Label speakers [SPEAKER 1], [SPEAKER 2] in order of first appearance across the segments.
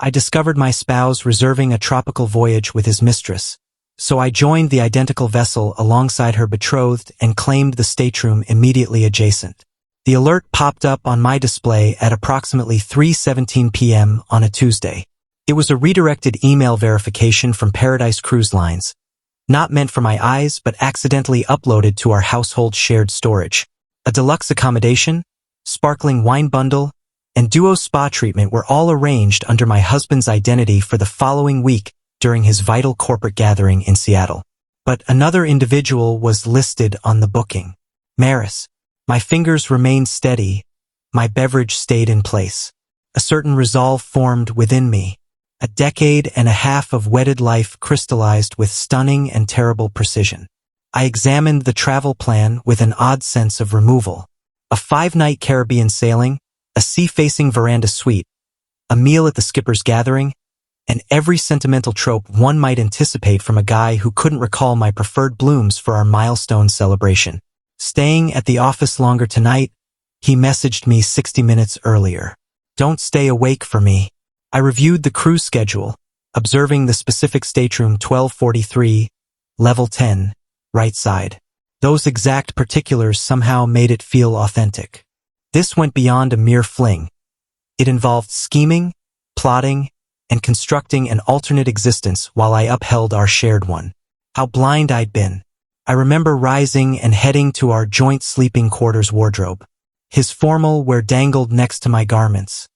[SPEAKER 1] I discovered my spouse reserving a tropical voyage with his mistress, so I joined the identical vessel alongside her betrothed and claimed the stateroom immediately adjacent. The alert popped up on my display at approximately 3:17 p.m. on a Tuesday. It was a redirected email verification from Paradise Cruise Lines, not meant for my eyes but accidentally uploaded to our household shared storage. A deluxe accommodation, sparkling wine bundle, and duo spa treatment were all arranged under my husband's identity for the following week during his vital corporate gathering in Seattle. But another individual was listed on the booking. Maris. My fingers remained steady. My beverage stayed in place. A certain resolve formed within me. A decade and a half of wedded life crystallized with stunning and terrible precision. I examined the travel plan with an odd sense of removal. A 5-night Caribbean sailing, a sea-facing veranda suite, a meal at the skipper's gathering, and every sentimental trope one might anticipate from a guy who couldn't recall my preferred blooms for our milestone celebration. Staying at the office longer tonight, he messaged me 60 minutes earlier. Don't stay awake for me. I reviewed the cruise schedule, observing the specific stateroom 1243, level 10, right side. Those exact particulars somehow made it feel authentic. This went beyond a mere fling. It involved scheming, plotting, and constructing an alternate existence while I upheld our shared one. How blind I'd been. I remember rising and heading to our joint sleeping quarters wardrobe. His formal wear dangled next to my garments,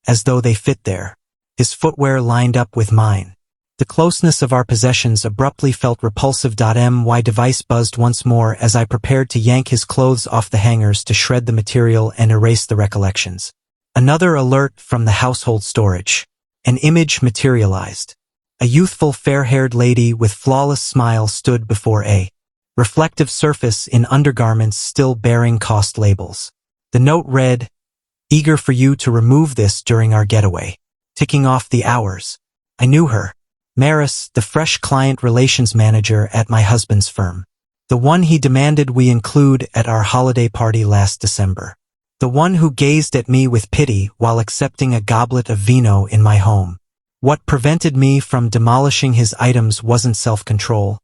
[SPEAKER 1] as though they fit there. His footwear lined up with mine. The closeness of our possessions abruptly felt repulsive. My device buzzed once more as I prepared to yank his clothes off the hangers to shred the material and erase the recollections. Another alert from the household storage. An image materialized. A youthful fair-haired lady with flawless smile stood before a reflective surface in undergarments still bearing cost labels. The note read, "Eager for you to remove this during our getaway." Ticking off the hours. I knew her. Maris, the fresh client relations manager at my husband's firm. The one he demanded we include at our holiday party last December. The one who gazed at me with pity while accepting a goblet of vino in my home. What prevented me from demolishing his items wasn't self-control,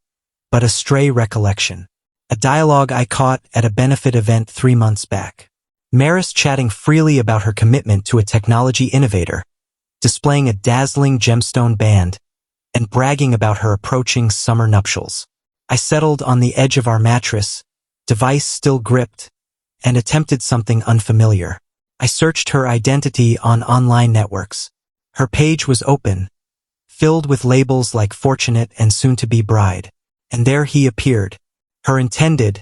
[SPEAKER 1] but a stray recollection. A dialogue I caught at a benefit event 3 months back. Maris chatting freely about her commitment to a technology innovator, displaying a dazzling gemstone band, and bragging about her approaching summer nuptials. I settled on the edge of our mattress, device still gripped, and attempted something unfamiliar. I searched her identity on online networks. Her page was open, filled with labels like fortunate and soon-to-be bride. And there he appeared, her intended,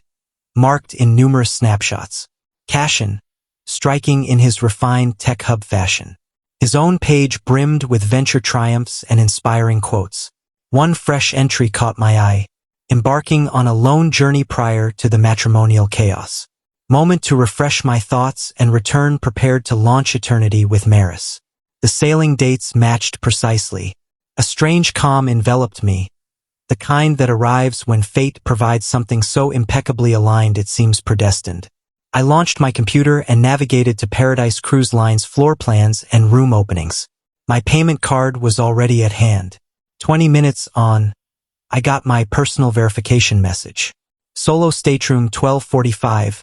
[SPEAKER 1] marked in numerous snapshots. Cashin, striking in his refined tech hub fashion. His own page brimmed with venture triumphs and inspiring quotes. One fresh entry caught my eye, embarking on a lone journey prior to the matrimonial chaos. Moment to refresh my thoughts and return prepared to launch eternity with Maris. The sailing dates matched precisely. A strange calm enveloped me, the kind that arrives when fate provides something so impeccably aligned it seems predestined. I launched my computer and navigated to Paradise Cruise Line's floor plans and room openings. My payment card was already at hand. 20 minutes on, I got my personal verification message. Solo stateroom 1245,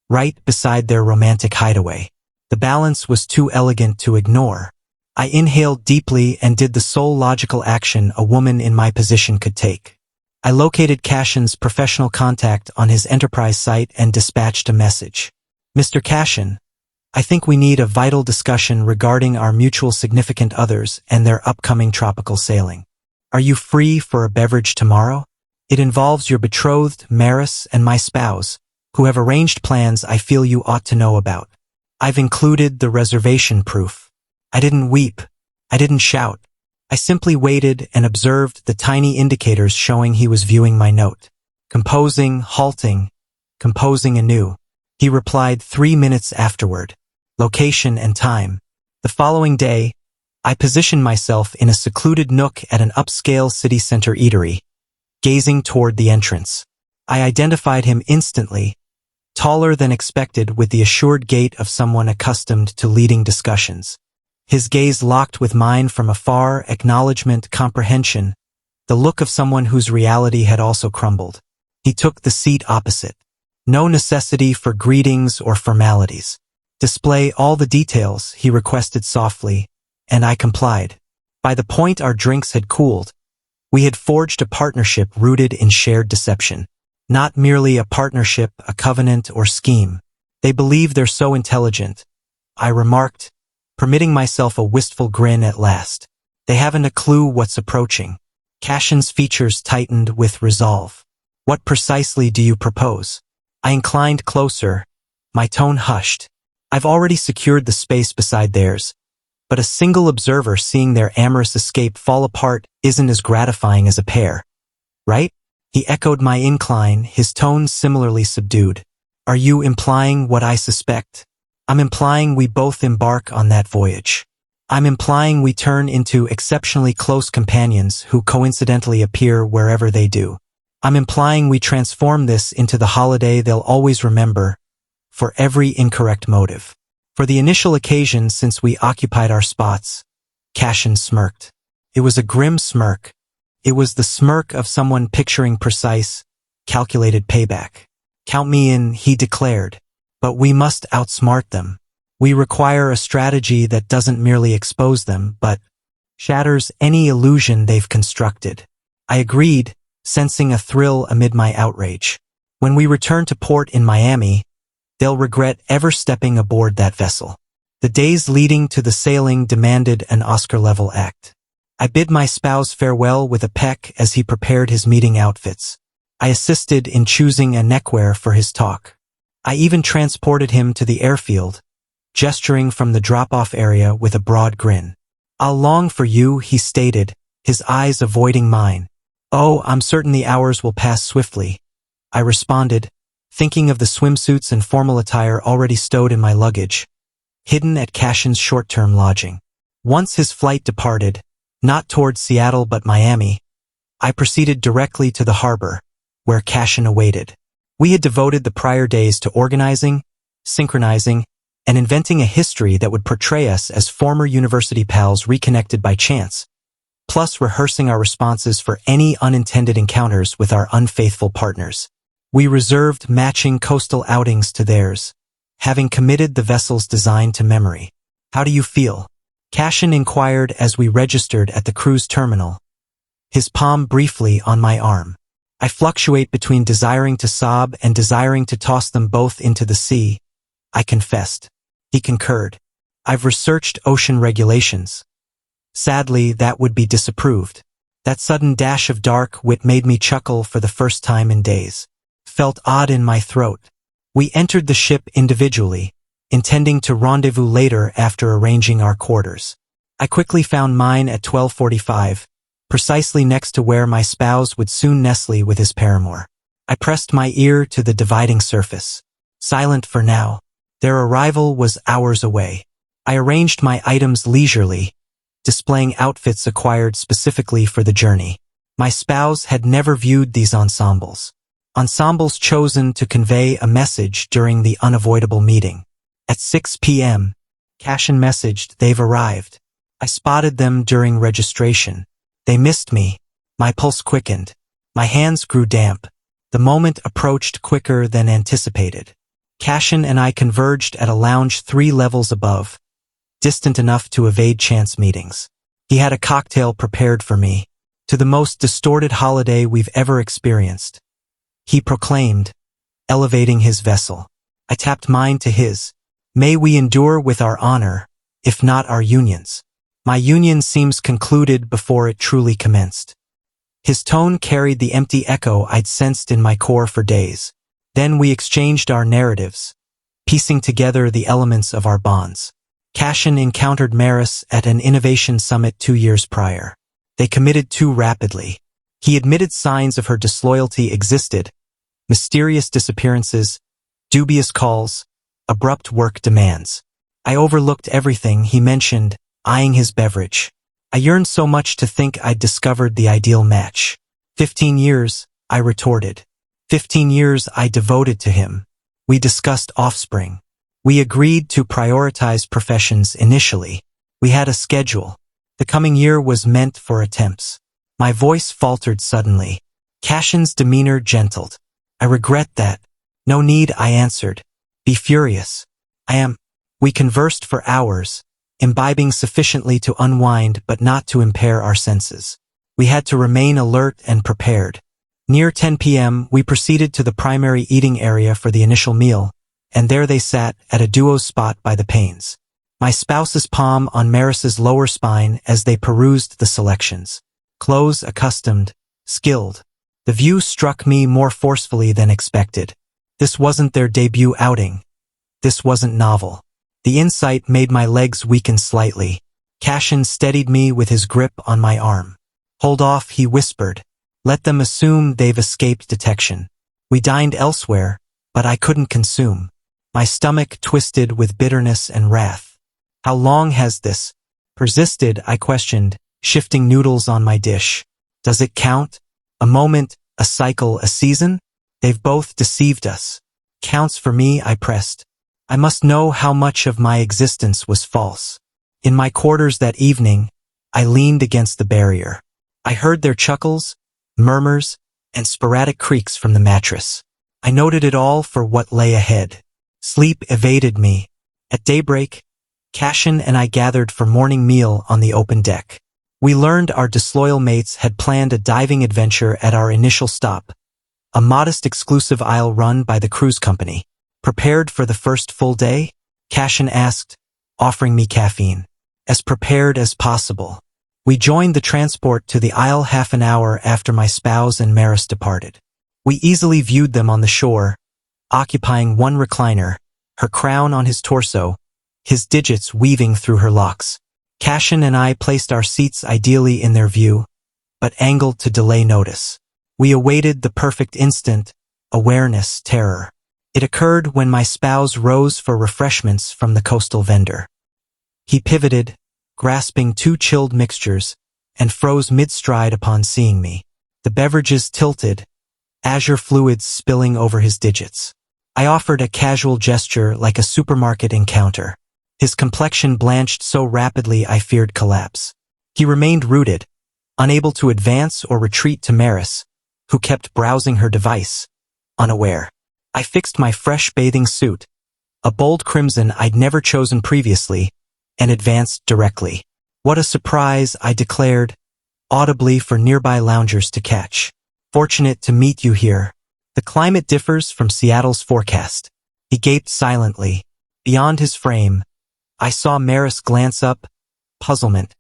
[SPEAKER 1] right beside their romantic hideaway. The balance was too elegant to ignore. I inhaled deeply and did the sole logical action a woman in my position could take. I located Cashin's professional contact on his enterprise site and dispatched a message. "Mr. Cashin, I think we need a vital discussion regarding our mutual significant others and their upcoming tropical sailing. Are you free for a beverage tomorrow? It involves your betrothed, Maris, and my spouse, who have arranged plans I feel you ought to know about. I've included the reservation proof." I didn't weep. I didn't shout. I simply waited and observed the tiny indicators showing he was viewing my note. Composing, halting, composing anew. He replied 3 minutes afterward. Location and time. The following day, I positioned myself in a secluded nook at an upscale city center eatery, gazing toward the entrance. I identified him instantly, taller than expected with the assured gait of someone accustomed to leading discussions. His gaze locked with mine from afar, acknowledgement, comprehension, the look of someone whose reality had also crumbled. He took the seat opposite. No necessity for greetings or formalities. Display all the details, he requested softly, and I complied. By the point our drinks had cooled, we had forged a partnership rooted in shared deception. Not merely a partnership, a covenant or scheme. They believe they're so intelligent, I remarked, permitting myself a wistful grin at last. They haven't a clue what's approaching. Cashin's features tightened with resolve. What precisely do you propose? I inclined closer, my tone hushed. I've already secured the space beside theirs, but a single observer seeing their amorous escape fall apart isn't as gratifying as a pair. Right? He echoed my incline, his tone similarly subdued. Are you implying what I suspect? I'm implying we both embark on that voyage. I'm implying we turn into exceptionally close companions who coincidentally appear wherever they do. I'm implying we transform this into the holiday they'll always remember, for every incorrect motive. For the initial occasion since we occupied our spots, Cashin smirked. It was a grim smirk. It was the smirk of someone picturing precise, calculated payback. Count me in, he declared. But we must outsmart them. We require a strategy that doesn't merely expose them, but shatters any illusion they've constructed. I agreed, sensing a thrill amid my outrage. When we return to port in Miami, they'll regret ever stepping aboard that vessel. The days leading to the sailing demanded an Oscar-level act. I bid my spouse farewell with a peck as he prepared his meeting outfits. I assisted in choosing a neckwear for his talk. I even transported him to the airfield, gesturing from the drop-off area with a broad grin. I'll long for you, he stated, his eyes avoiding mine. Oh, I'm certain the hours will pass swiftly, I responded, thinking of the swimsuits and formal attire already stowed in my luggage, hidden at Cashin's short-term lodging. Once his flight departed, not toward Seattle but Miami, I proceeded directly to the harbor, where Cashin awaited. We had devoted the prior days to organizing, synchronizing, and inventing a history that would portray us as former university pals reconnected by chance, plus rehearsing our responses for any unintended encounters with our unfaithful partners. We reserved matching coastal outings to theirs, having committed the vessel's design to memory. How do you feel? Cashin inquired as we registered at the cruise terminal, his palm briefly on my arm. I fluctuate between desiring to sob and desiring to toss them both into the sea, I confessed. He concurred. I've researched ocean regulations. Sadly, that would be disapproved. That sudden dash of dark wit made me chuckle for the first time in days. Felt odd in my throat. We entered the ship individually, intending to rendezvous later after arranging our quarters. I quickly found mine at 12:45, precisely next to where my spouse would soon nestle with his paramour. I pressed my ear to the dividing surface. Silent for now. Their arrival was hours away. I arranged my items leisurely, displaying outfits acquired specifically for the journey. My spouse had never viewed these ensembles. Ensembles chosen to convey a message during the unavoidable meeting. At 6 p.m., Cashin messaged, "They've arrived." I spotted them during registration. They missed me. My pulse quickened. My hands grew damp. The moment approached quicker than anticipated. Cashin and I converged at a lounge 3 levels above, distant enough to evade chance meetings. He had a cocktail prepared for me. To the most distorted holiday we've ever experienced, he proclaimed, elevating his vessel. I tapped mine to his. May we endure with our honor, if not our unions. My union seems concluded before it truly commenced. His tone carried the empty echo I'd sensed in my core for days. Then we exchanged our narratives, piecing together the elements of our bonds. Cashin encountered Maris at an innovation summit 2 years prior. They committed too rapidly. He admitted signs of her disloyalty existed, mysterious disappearances, dubious calls, abrupt work demands. I overlooked everything he mentioned, eyeing his beverage. I yearned so much to think I'd discovered the ideal match. 15 years, I retorted. 15 years I devoted to him. We discussed offspring. We agreed to prioritize professions initially. We had a schedule. The coming year was meant for attempts. My voice faltered suddenly. Cashin's demeanor gentled. I regret that. No need, I answered. Be furious. I am. We conversed for hours, imbibing sufficiently to unwind but not to impair our senses. We had to remain alert and prepared. Near 10 p.m., we proceeded to the primary eating area for the initial meal, and there they sat at a duo spot by the panes. My spouse's palm on Maris's lower spine as they perused the selections. Clothes accustomed, skilled. The view struck me more forcefully than expected. This wasn't their debut outing. This wasn't novel. The insight made my legs weaken slightly. Cashin steadied me with his grip on my arm. Hold off, he whispered. Let them assume they've escaped detection. We dined elsewhere, but I couldn't consume. My stomach twisted with bitterness and wrath. How long has this persisted? I questioned, shifting noodles on my dish. Does it count? A moment, a cycle, a season? They've both deceived us. Counts for me, I pressed. I must know how much of my existence was false. In my quarters that evening, I leaned against the barrier. I heard their chuckles, murmurs, and sporadic creaks from the mattress. I noted it all for what lay ahead. Sleep evaded me. At daybreak, Cashin and I gathered for morning meal on the open deck. We learned our disloyal mates had planned a diving adventure at our initial stop, a modest exclusive isle run by the cruise company. Prepared for the first full day? Cashin asked, offering me caffeine. As prepared as possible. We joined the transport to the isle half an hour after my spouse and Maris departed. We easily viewed them on the shore, occupying one recliner, her crown on his torso, his digits weaving through her locks. Cashin and I placed our seats ideally in their view, but angled to delay notice. We awaited the perfect instant, awareness, terror. It occurred when my spouse rose for refreshments from the coastal vendor. He pivoted, grasping two chilled mixtures, and froze mid-stride upon seeing me. The beverages tilted, azure fluids spilling over his digits. I offered a casual gesture like a supermarket encounter. His complexion blanched so rapidly I feared collapse. He remained rooted, unable to advance or retreat to Maris, who kept browsing her device, unaware. I fixed my fresh bathing suit, a bold crimson I'd never chosen previously, and advanced directly. What a surprise, I declared, audibly for nearby loungers to catch. Fortunate to meet you here. The climate differs from Seattle's forecast. He gaped silently. Beyond his frame, I saw Maris glance up, puzzlement,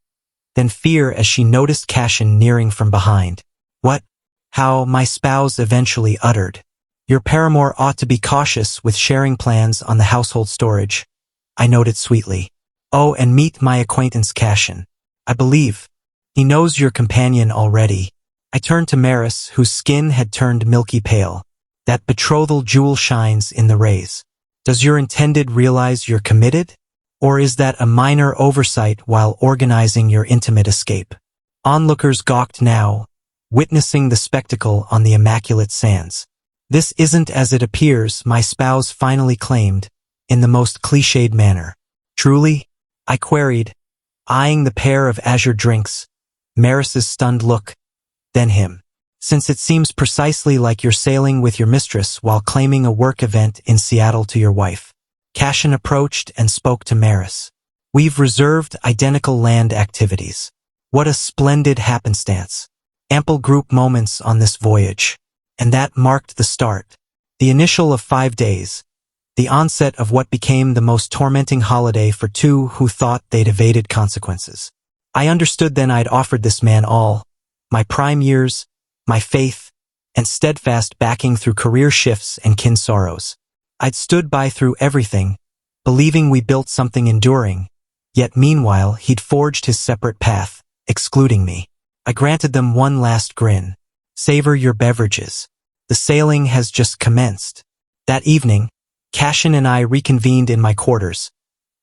[SPEAKER 1] then fear as she noticed Cashin nearing from behind. What? How? My spouse eventually uttered. Your paramour ought to be cautious with sharing plans on the household storage. I noted sweetly. Oh, and meet my acquaintance Cashin. I believe. He knows your companion already. I turned to Maris, whose skin had turned milky pale. That betrothal jewel shines in the rays. Does your intended realize you're committed? Or is that a minor oversight while organizing your intimate escape? Onlookers gawked now, witnessing the spectacle on the immaculate sands. This isn't as it appears, my spouse finally claimed, in the most cliched manner. Truly? I queried, eyeing the pair of azure drinks, Maris's stunned look, then him. Since it seems precisely like you're sailing with your mistress while claiming a work event in Seattle to your wife. Cashin approached and spoke to Maris. We've reserved identical land activities. What a splendid happenstance. Ample group moments on this voyage. And that marked the start. The initial of 5 days. The onset of what became the most tormenting holiday for two who thought they'd evaded consequences. I understood then I'd offered this man all. My prime years, my faith, and steadfast backing through career shifts and kin sorrows. I'd stood by through everything, believing we built something enduring, yet meanwhile he'd forged his separate path, excluding me. I granted them one last grin. Savor your beverages. The sailing has just commenced. That evening, Cashin and I reconvened in my quarters,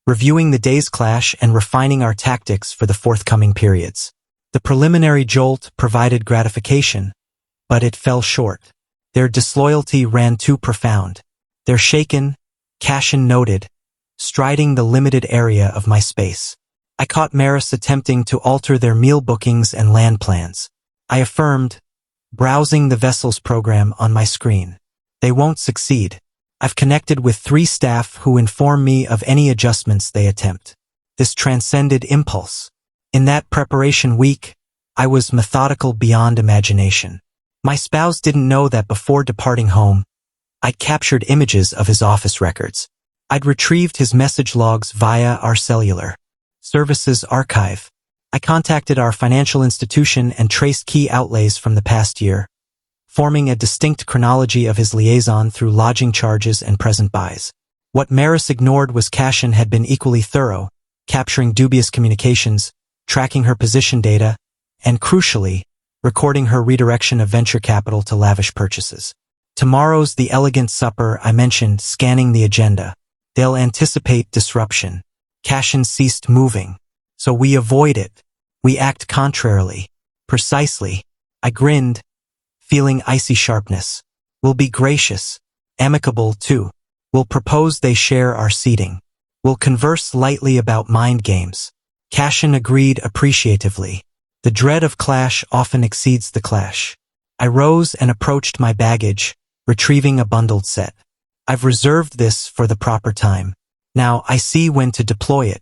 [SPEAKER 1] reviewing the day's clash and refining our tactics for the forthcoming periods. The preliminary jolt provided gratification, but it fell short. Their disloyalty ran too profound. They're shaken, Cashin noted, striding the limited area of my space. I caught Maris attempting to alter their meal bookings and land plans. I affirmed, browsing the vessel's program on my screen. They won't succeed. I've connected with 3 staff who inform me of any adjustments they attempt. This transcended impulse. In that preparation week, I was methodical beyond imagination. My spouse didn't know that before departing home, I'd captured images of his office records. I'd retrieved his message logs via our cellular services archive. I contacted our financial institution and traced key outlays from the past year, forming a distinct chronology of his liaison through lodging charges and present buys. What Maris ignored was Cashin had been equally thorough, capturing dubious communications, tracking her position data, and crucially, recording her redirection of venture capital to lavish purchases. Tomorrow's the elegant supper I mentioned, scanning the agenda. They'll anticipate disruption. Cashin ceased moving. So we avoid it. We act contrarily. Precisely. I grinned, feeling icy sharpness. We'll be gracious, amicable too. We'll propose they share our seating. We'll converse lightly about mind games. Cashin agreed appreciatively. The dread of clash often exceeds the clash. I rose and approached my baggage, retrieving a bundled set. I've reserved this for the proper time. Now I see when to deploy it.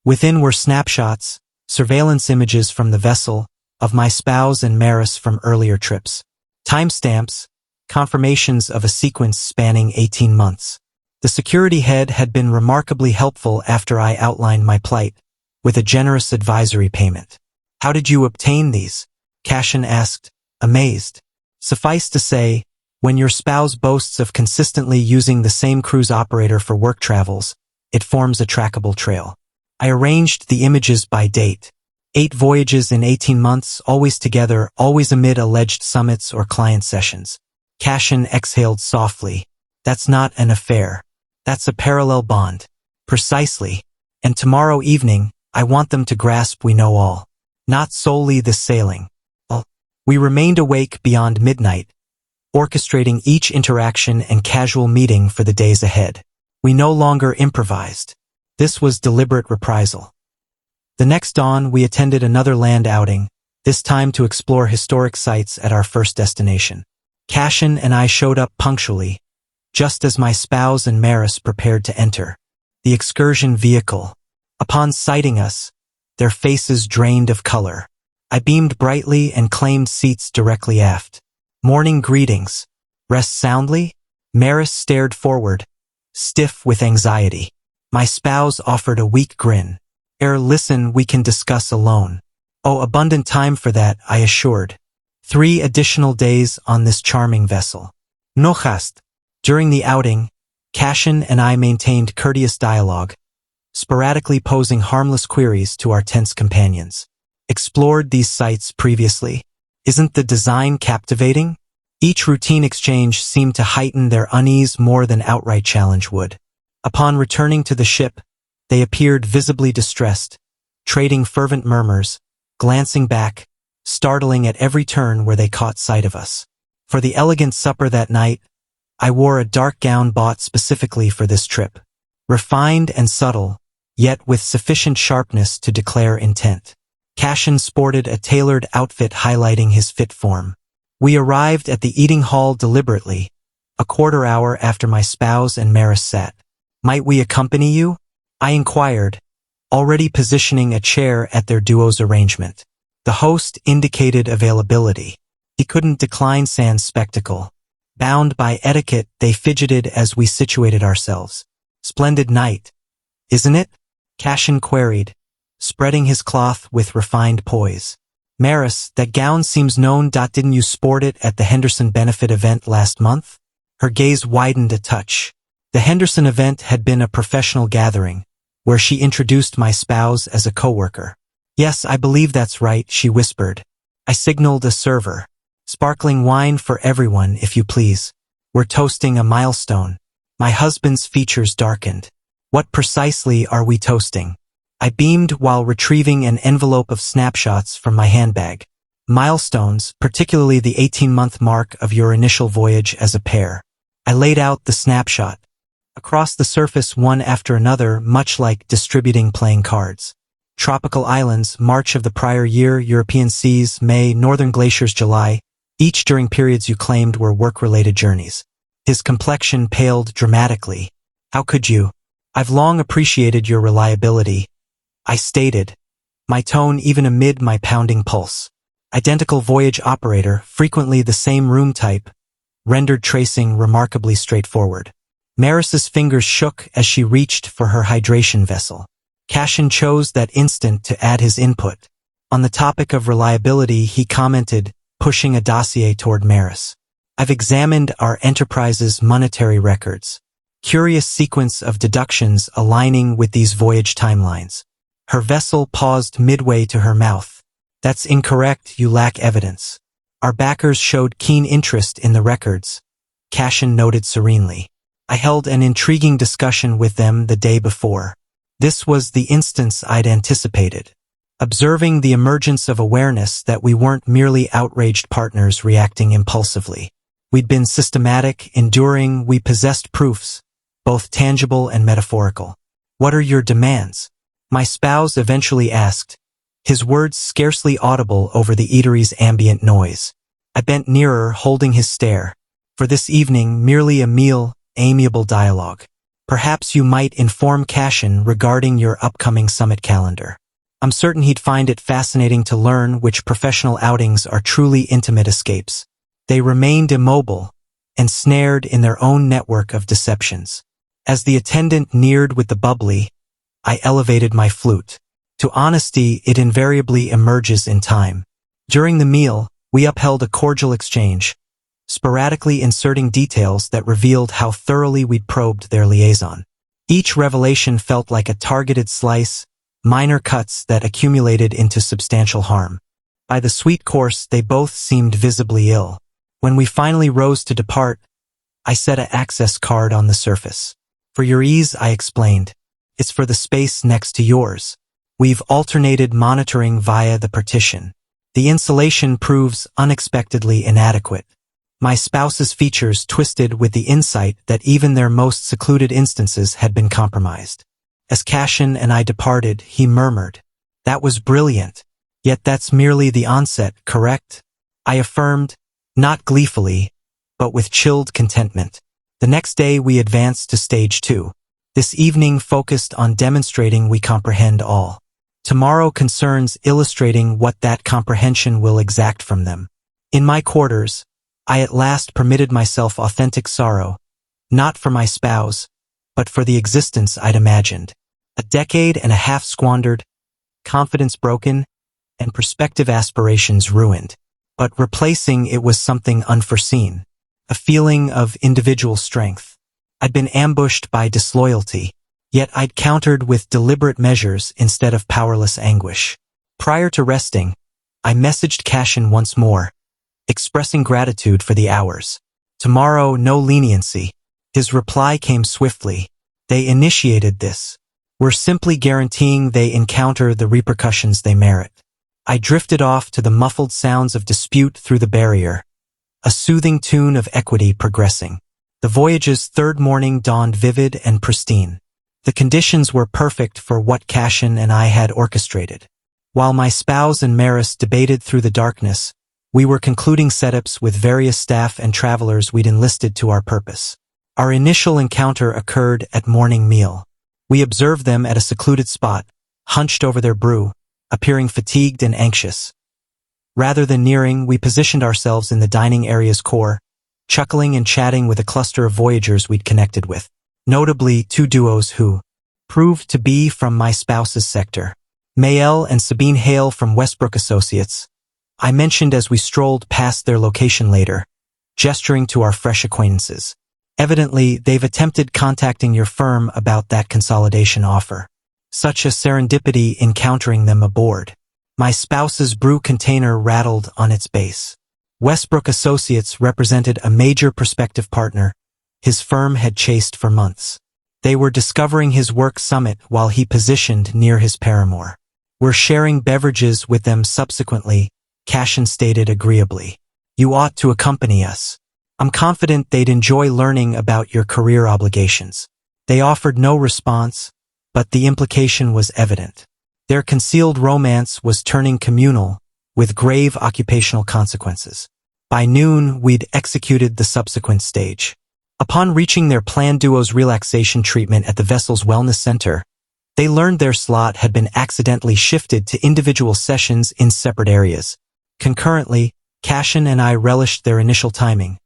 [SPEAKER 1] Within were snapshots, surveillance images from the vessel, of my spouse and Maris from earlier trips. Timestamps, confirmations of a sequence spanning 18 months. The security head had been remarkably helpful after I outlined my plight, with a generous advisory payment. How did you obtain these? Cashin asked, amazed. Suffice to say, when your spouse boasts of consistently using the same cruise operator for work travels, it forms a trackable trail. I arranged the images by date. 8 voyages in 18 months, always together, always amid alleged summits or client sessions. Cashin exhaled softly. That's not an affair. That's a parallel bond. Precisely. And tomorrow evening, I want them to grasp we know all. Not solely the sailing. We remained awake beyond midnight, orchestrating each interaction and casual meeting for the days ahead. We no longer improvised. This was deliberate reprisal. The next dawn, we attended another land outing, this time to explore historic sites at our first destination. Cashin and I showed up punctually, just as my spouse and Maris prepared to enter the excursion vehicle. Upon sighting us, their faces drained of color. I beamed brightly and claimed seats directly aft. Morning greetings. Rest soundly? Maris stared forward, stiff with anxiety. My spouse offered a weak grin. Listen, we can discuss alone. Oh, abundant time for that, I assured. 3 additional days on this charming vessel. No hast. During the outing, Cashin and I maintained courteous dialogue, sporadically posing harmless queries to our tense companions. Explored these sites previously? Isn't the design captivating? Each routine exchange seemed to heighten their unease more than outright challenge would. Upon returning to the ship, they appeared visibly distressed, trading fervent murmurs, glancing back, startling at every turn where they caught sight of us. For the elegant supper that night, I wore a dark gown bought specifically for this trip. Refined and subtle, yet with sufficient sharpness to declare intent. Cashin sported a tailored outfit highlighting his fit form. We arrived at the eating hall deliberately, a quarter hour after my spouse and Maris sat. Might we accompany you? I inquired, already positioning a chair at their duo's arrangement. The host indicated availability. He couldn't decline sans spectacle. Bound by etiquette, they fidgeted as we situated ourselves. Splendid night, isn't it? Cashin queried, spreading his cloth with refined poise. Maris, that gown seems known. Didn't you sport it at the Henderson benefit event last month? Her gaze widened a touch. The Henderson event had been a professional gathering, where she introduced my spouse as a coworker. Yes, I believe that's right, she whispered. I signaled a server. Sparkling wine for everyone, if you please. We're toasting a milestone. My husband's features darkened. What precisely are we toasting? I beamed while retrieving an envelope of snapshots from my handbag. Milestones, particularly the 18-month mark of your initial voyage as a pair. I laid out the snapshot. Across the surface one after another, much like distributing playing cards. Tropical islands, March of the prior year, European seas, May, northern glaciers, July, each during periods you claimed were work-related journeys. His complexion paled dramatically. How could you? I've long appreciated your reliability, I stated, my tone even amid my pounding pulse. Identical voyage operator, frequently the same room type, rendered tracing remarkably straightforward. Maris's fingers shook as she reached for her hydration vessel. Cashin chose that instant to add his input. On the topic of reliability, he commented, pushing a dossier toward Maris. I've examined our enterprise's monetary records. Curious sequence of deductions aligning with these voyage timelines. Her vessel paused midway to her mouth. That's incorrect, you lack evidence. Our backers showed keen interest in the records, Cashin noted serenely. I held an intriguing discussion with them the day before. This was the instance I'd anticipated. Observing the emergence of awareness that we weren't merely outraged partners reacting impulsively. We'd been systematic, enduring, we possessed proofs, both tangible and metaphorical. What are your demands? My spouse eventually asked, his words scarcely audible over the eatery's ambient noise. I bent nearer, holding his stare. For this evening, merely a meal, amiable dialogue. Perhaps you might inform Cashin regarding your upcoming summit calendar. I'm certain he'd find it fascinating to learn which professional outings are truly intimate escapes. They remained immobile, ensnared in their own network of deceptions. As the attendant neared with the bubbly, I elevated my flute. To honesty, it invariably emerges in time. During the meal, we upheld a cordial exchange, sporadically inserting details that revealed how thoroughly we'd probed their liaison. Each revelation felt like a targeted slice, minor cuts that accumulated into substantial harm. By the sweet course, they both seemed visibly ill. When we finally rose to depart, I set an access card on the surface. For your ease, I explained. It's for the space next to yours. We've alternated monitoring via the partition. The insulation proves unexpectedly inadequate. My spouse's features twisted with the insight that even their most secluded instances had been compromised. As Cashin and I departed, he murmured, "That was brilliant. Yet that's merely the onset, correct?" I affirmed, not gleefully, but with chilled contentment. The next day we advanced to stage 2. This evening focused on demonstrating we comprehend all. Tomorrow concerns illustrating what that comprehension will exact from them. In my quarters, I at last permitted myself authentic sorrow, not for my spouse, but for the existence I'd imagined. A decade and a half squandered, confidence broken, and prospective aspirations ruined. But replacing it was something unforeseen, a feeling of individual strength. I'd been ambushed by disloyalty, yet I'd countered with deliberate measures instead of powerless anguish. Prior to resting, I messaged Cashin once more, expressing gratitude for the hours. Tomorrow, no leniency. His reply came swiftly. They initiated this. We're simply guaranteeing they encounter the repercussions they merit. I drifted off to the muffled sounds of dispute through the barrier, a soothing tune of equity progressing. The voyage's third morning dawned vivid and pristine. The conditions were perfect for what Cashin and I had orchestrated. While my spouse and Maris debated through the darkness, we were concluding setups with various staff and travelers we'd enlisted to our purpose. Our initial encounter occurred at morning meal. We observed them at a secluded spot, hunched over their brew, appearing fatigued and anxious. Rather than nearing, we positioned ourselves in the dining area's core, chuckling and chatting with a cluster of voyagers we'd connected with. Notably, 2 duos who proved to be from my spouse's sector. Mael and Sabine Hale from Westbrook Associates. I mentioned as we strolled past their location later, gesturing to our fresh acquaintances. Evidently, they've attempted contacting your firm about that consolidation offer. Such a serendipity encountering them aboard. My spouse's brew container rattled on its base. Westbrook Associates represented a major prospective partner his firm had chased for months. They were discovering his work summit while he positioned near his paramour. We're sharing beverages with them subsequently, Cashin stated agreeably. You ought to accompany us. I'm confident they'd enjoy learning about your career obligations. They offered no response, but the implication was evident. Their concealed romance was turning communal, with grave occupational consequences. By noon, we'd executed the subsequent stage. Upon reaching their planned duo's relaxation treatment at the vessel's wellness center, they learned their slot had been accidentally shifted to individual sessions in separate areas. Concurrently, Cashin and I relished their initial timing,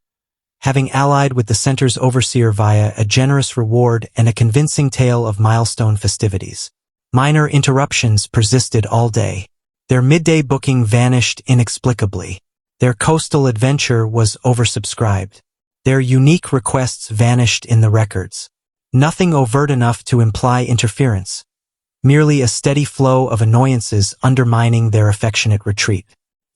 [SPEAKER 1] having allied with the center's overseer via a generous reward and a convincing tale of milestone festivities. Minor interruptions persisted all day. Their midday booking vanished inexplicably. Their coastal adventure was oversubscribed. Their unique requests vanished in the records. Nothing overt enough to imply interference. Merely a steady flow of annoyances undermining their affectionate retreat.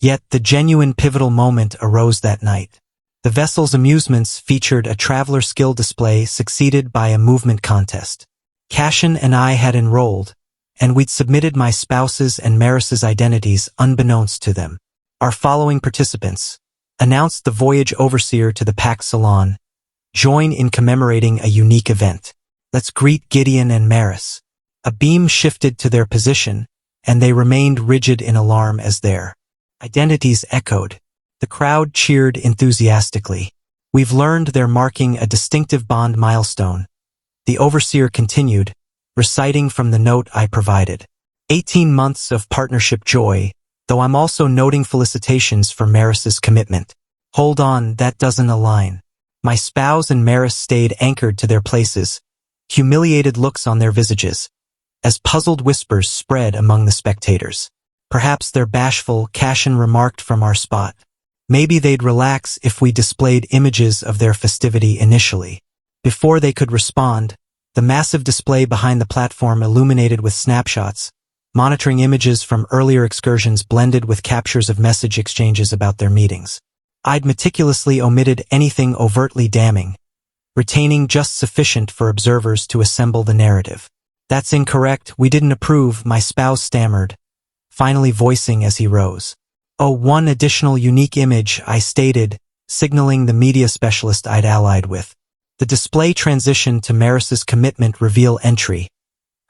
[SPEAKER 1] Yet the genuine pivotal moment arose that night. The vessel's amusements featured a traveler skill display succeeded by a movement contest. Cashin and I had enrolled, and we'd submitted my spouse's and Maris's identities unbeknownst to them. Our following participants, announced the voyage overseer to the packed salon, join in commemorating a unique event. Let's greet Gideon and Maris. A beam shifted to their position, and they remained rigid in alarm as their identities echoed. The crowd cheered enthusiastically. We've learned they're marking a distinctive bond milestone. The overseer continued, reciting from the note I provided. 18 months of partnership joy, though I'm also noting felicitations for Maris's commitment. Hold on, that doesn't align. My spouse and Maris stayed anchored to their places, humiliated looks on their visages, as puzzled whispers spread among the spectators. Perhaps they're bashful, Cashin remarked from our spot. Maybe they'd relax if we displayed images of their festivity initially. Before they could respond, the massive display behind the platform illuminated with snapshots, monitoring images from earlier excursions blended with captures of message exchanges about their meetings. I'd meticulously omitted anything overtly damning, retaining just sufficient for observers to assemble the narrative. That's incorrect, we didn't approve, my spouse stammered, finally voicing as he rose. Oh, one additional unique image, I stated, signaling the media specialist I'd allied with. The display transitioned to Maris's commitment reveal entry,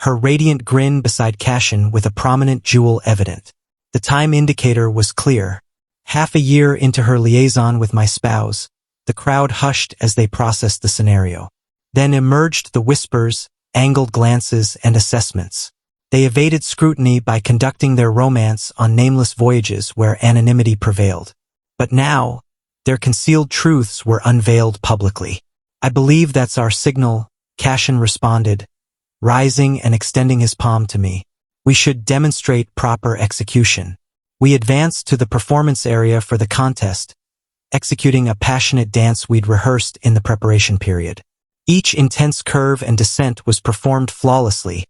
[SPEAKER 1] her radiant grin beside Cashin with a prominent jewel evident. The time indicator was clear. Half a year into her liaison with my spouse, the crowd hushed as they processed the scenario. Then emerged the whispers, angled glances, and assessments. They evaded scrutiny by conducting their romance on nameless voyages where anonymity prevailed. But now, their concealed truths were unveiled publicly. I believe that's our signal, Cashin responded, rising and extending his palm to me. We should demonstrate proper execution. We advanced to the performance area for the contest, executing a passionate dance we'd rehearsed in the preparation period. Each intense curve and descent was performed flawlessly,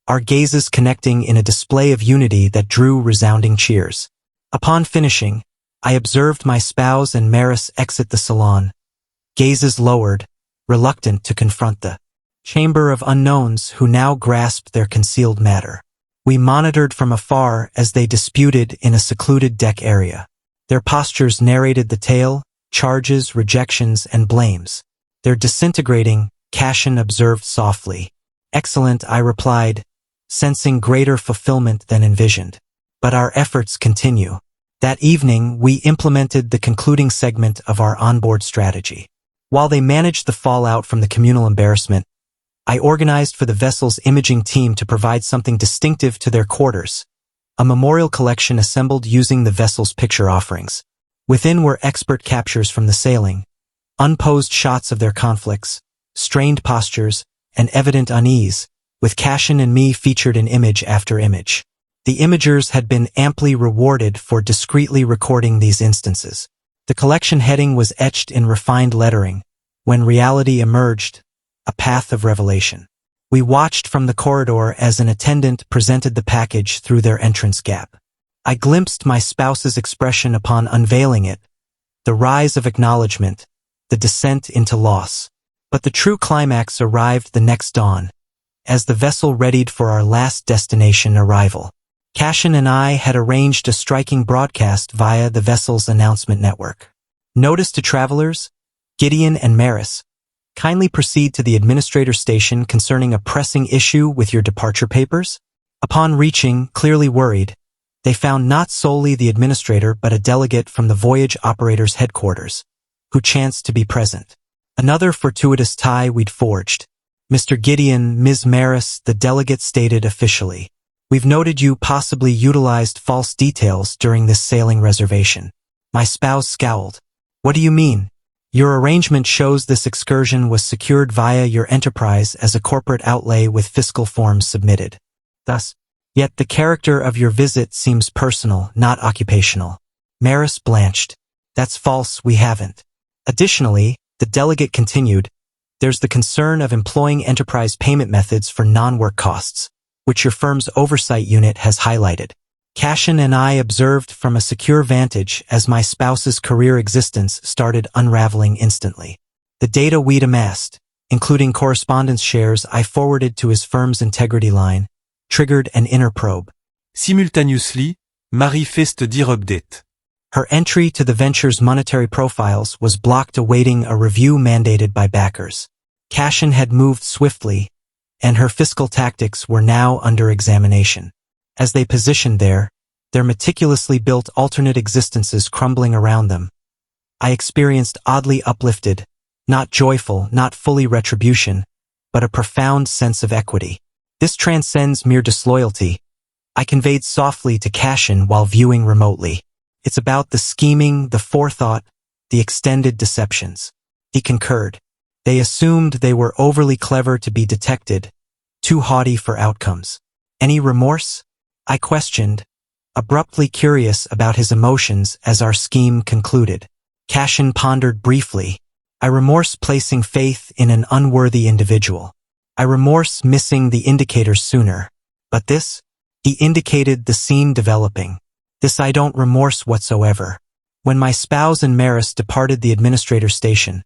[SPEAKER 1] our gazes connecting in a display of unity that drew resounding cheers. Upon finishing, I observed my spouse and Maris exit the salon, gazes lowered, reluctant to confront the chamber of unknowns who now grasped their concealed matter. We monitored from afar as they disputed in a secluded deck area. Their postures narrated the tale, charges, rejections, and blames. They're disintegrating, Cashin observed softly. Excellent, I replied, sensing greater fulfillment than envisioned. But our efforts continue. That evening, we implemented the concluding segment of our onboard strategy. While they managed the fallout from the communal embarrassment, I organized for the vessel's imaging team to provide something distinctive to their quarters, a memorial collection assembled using the vessel's picture offerings. Within were expert captures from the sailing, unposed shots of their conflicts, strained postures, and evident unease, with Cashin and me featured in image after image. The imagers had been amply rewarded for discreetly recording these instances. The collection heading was etched in refined lettering, When Reality Emerged, A Path of Revelation. We watched from the corridor as an attendant presented the package through their entrance gap. I glimpsed my spouse's expression upon unveiling it, the rise of acknowledgement, the descent into loss. But the true climax arrived the next dawn, as the vessel readied for our last destination arrival. Cashin and I had arranged a striking broadcast via the vessel's announcement network. Notice to travelers, Gideon and Maris, kindly proceed to the administrator station concerning a pressing issue with your departure papers. Upon reaching, clearly worried, they found not solely the administrator but a delegate from the voyage operator's headquarters, who chanced to be present. Another fortuitous tie we'd forged. Mr. Gideon, Ms. Maris, the delegate stated officially. We've noted you possibly utilized false details during this sailing reservation. My spouse scowled. What do you mean? Your arrangement shows this excursion was secured via your enterprise as a corporate outlay with fiscal forms submitted. Thus, yet the character of your visit seems personal, not occupational. Maris blanched. That's false, we haven't. Additionally, the delegate continued, there's the concern of employing enterprise payment methods for non-work costs, which your firm's oversight unit has highlighted. Cashin and I observed from a secure vantage as my spouse's career existence started unraveling instantly. The data we'd amassed, including correspondence shares I forwarded to his firm's integrity line, triggered an inner probe.
[SPEAKER 2] Simultaneously, Marie faced dire update.
[SPEAKER 1] Her entry to the venture's monetary profiles was blocked awaiting a review mandated by backers. Cashin had moved swiftly, and her fiscal tactics were now under examination. As they positioned there, their meticulously built alternate existences crumbling around them, I experienced oddly uplifted, not joyful, not fully retribution, but a profound sense of equity. This transcends mere disloyalty, I conveyed softly to Cashin while viewing remotely. It's about the scheming, the forethought, the extended deceptions. He concurred. They assumed they were overly clever to be detected, too haughty for outcomes. Any remorse? I questioned, abruptly curious about his emotions as our scheme concluded. Cashin pondered briefly. I remorse placing faith in an unworthy individual. I remorse missing the indicators sooner. But this? He indicated the scene developing. This I don't remorse whatsoever. When my spouse and Maris departed the administrator's station,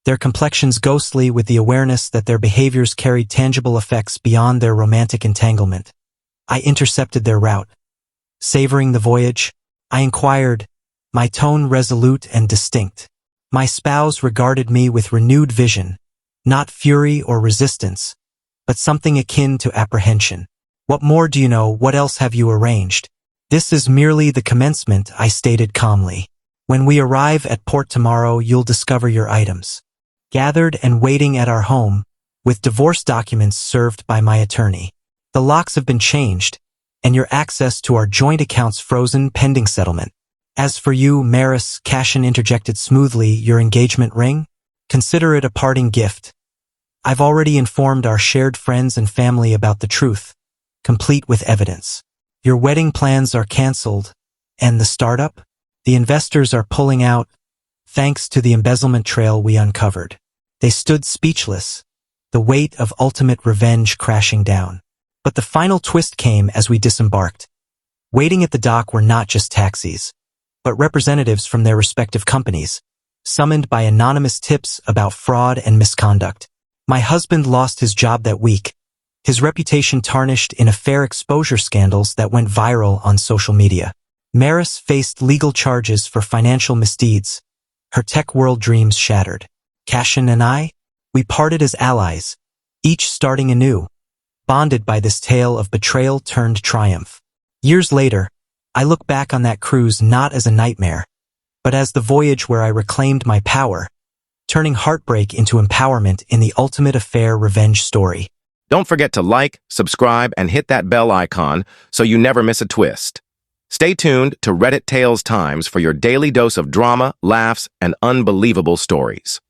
[SPEAKER 1] their complexions ghostly with the awareness that their behaviors carried tangible effects beyond their romantic entanglement, I intercepted their route. Savoring the voyage, I inquired, my tone resolute and distinct. My spouse regarded me with renewed vision, not fury or resistance, but something akin to apprehension. What more do you know? What else have you arranged? This is merely the commencement, I stated calmly. When we arrive at port tomorrow, you'll discover your items gathered and waiting at our home, with divorce documents served by my attorney. The locks have been changed, and your access to our joint accounts frozen pending settlement. As for you, Maris, Cashin interjected smoothly, your engagement ring? Consider it a parting gift. I've already informed our shared friends and family about the truth, complete with evidence. Your wedding plans are cancelled, and the startup? The investors are pulling out, thanks to the embezzlement trail we uncovered. They stood speechless, the weight of ultimate revenge crashing down. But the final twist came as we disembarked. Waiting at the dock were not just taxis, but representatives from their respective companies, summoned by anonymous tips about fraud and misconduct. My husband lost his job that week, his reputation tarnished in affair exposure scandals that went viral on social media. Maris faced legal charges for financial misdeeds, her tech world dreams shattered. Cashin and I, we parted as allies, each starting anew, bonded by this tale of betrayal turned triumph. Years later, I look back on that cruise not as a nightmare, but as the voyage where I reclaimed my power, turning heartbreak into empowerment in the ultimate affair revenge story.
[SPEAKER 3] Don't forget to like, subscribe, and hit that bell icon so you never miss a twist. Stay tuned to Reddit Tales Times for your daily dose of drama, laughs, and unbelievable stories.